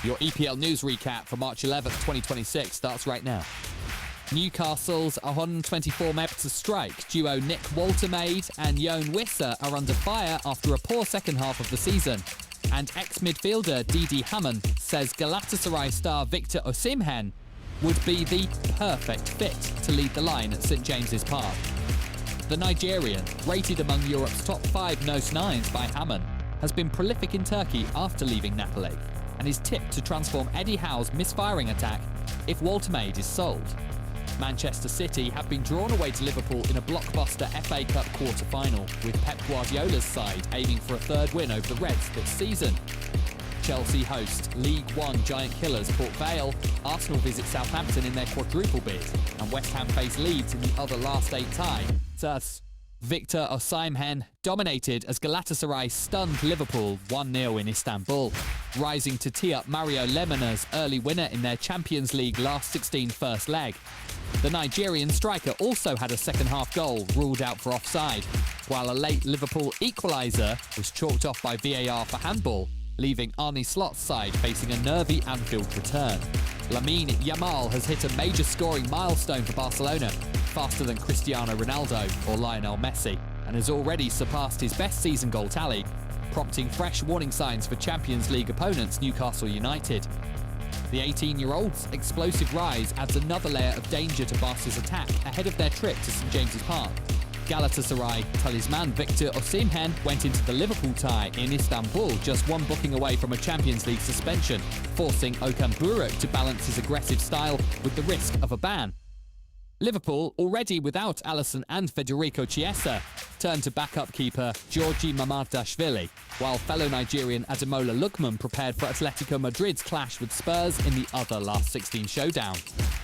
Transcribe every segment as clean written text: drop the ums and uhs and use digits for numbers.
Your EPL news recap for March 11th, 2026 starts right now. Newcastle's 124 members strike. Duo Nick Woltermaid and Jon Wissa are under fire after a poor second half of the season. And ex-midfielder Didi Hamann says Galatasaray star Victor Osimhen would be the perfect fit to lead the line at St James's Park. The Nigerian, rated among Europe's top 5 nose-nines by Hamann, has been prolific in Turkey after leaving Napoli and is tipped to transform Eddie Howe's misfiring attack if Woltermaid is sold. Manchester City have been drawn away to Liverpool in a blockbuster FA Cup quarter-final, with Pep Guardiola's side aiming for a third win over the Reds this season. Chelsea host League One giant killers Port Vale, Arsenal visit Southampton in their quadruple bid, and West Ham face Leeds in the other last 8 tie. Thus, Victor Osimhen dominated as Galatasaray stunned Liverpool 1-0 in Istanbul, rising to tee up Mario Lemona's early winner in their Champions League last 16 first leg. The Nigerian striker also had a second-half goal ruled out for offside, while a late Liverpool equaliser was chalked off by VAR for handball, leaving Arne Slot's side facing a nervy Anfield return. Lamine Yamal has hit a major scoring milestone for Barcelona, faster than Cristiano Ronaldo or Lionel Messi, and has already surpassed his best season goal tally, prompting fresh warning signs for Champions League opponents Newcastle United. The 18-year-old's explosive rise adds another layer of danger to Barca's attack ahead of their trip to St James's Park. Galatasaray talisman Victor Osimhen went into the Liverpool tie in Istanbul just one booking away from a Champions League suspension, forcing Okan Buruk to balance his aggressive style with the risk of a ban. Liverpool, already without Alisson and Federico Chiesa, turned to backup keeper Georgi Mamardashvili, while fellow Nigerian Ademola Lookman prepared for Atletico Madrid's clash with Spurs in the other last 16 showdown.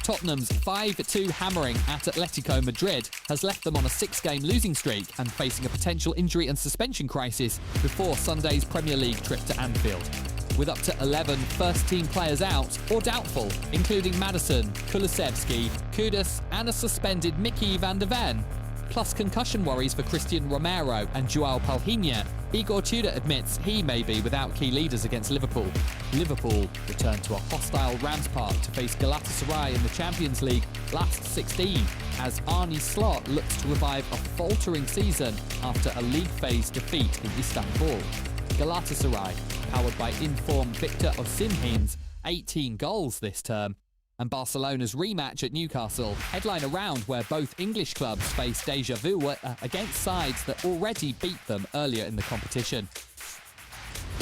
Tottenham's 5-2 hammering at Atletico Madrid has left them on a 6-game losing streak and facing a potential injury and suspension crisis before Sunday's Premier League trip to Anfield, with up to 11 first-team players out or doubtful, including Maddison, Kulusevski, Kudus and a suspended Mickey van der Ven, plus concussion worries for Christian Romero and João Palhinha. Igor Tudor admits he may be without key leaders against Liverpool. Liverpool returned to a hostile Rams Park to face Galatasaray in the Champions League last 16, as Arne Slot looks to revive a faltering season after a league phase defeat in Istanbul. Galatasaray, powered by in-form Victor Osimhen's 18 goals this term, and Barcelona's rematch at Newcastle headline a round where both English clubs face déjà vu against sides that already beat them earlier in the competition.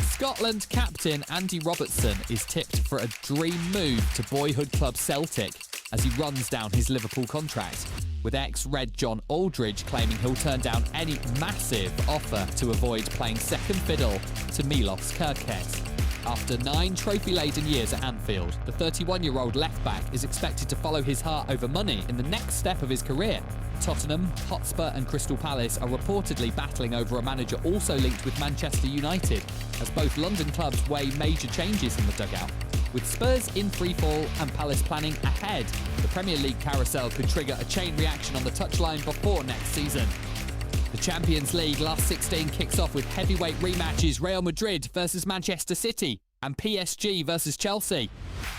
Scotland captain Andy Robertson is tipped for a dream move to boyhood club Celtic as he runs down his Liverpool contract, with ex-Red John Aldridge claiming he'll turn down any massive offer to avoid playing second fiddle to Milos Kerkez. After 9 trophy-laden years at Anfield, the 31-year-old left-back is expected to follow his heart over money in the next step of his career. Tottenham, Hotspur and Crystal Palace are reportedly battling over a manager also linked with Manchester United, as both London clubs weigh major changes in the dugout. With Spurs in freefall and Palace planning ahead, the Premier League carousel could trigger a chain reaction on the touchline before next season. The Champions League last 16 kicks off with heavyweight rematches Real Madrid versus Manchester City and PSG versus Chelsea,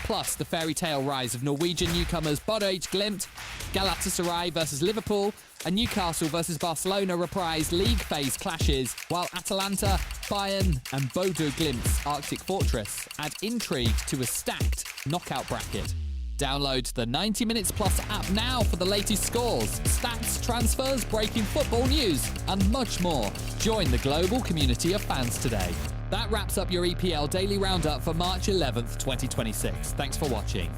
plus the fairy tale rise of Norwegian newcomers Bodø Glimt, Galatasaray versus Liverpool, and Newcastle versus Barcelona reprise league phase clashes, while Atalanta, Bayern and Bodø Glimt's Arctic Fortress add intrigue to a stacked knockout bracket. Download the 90minutesplus app now for the latest scores, stats, transfers, breaking football news, and much more. Join the global community of fans today. That wraps up your EPL Daily Roundup for March 11th, 2026. Thanks for watching.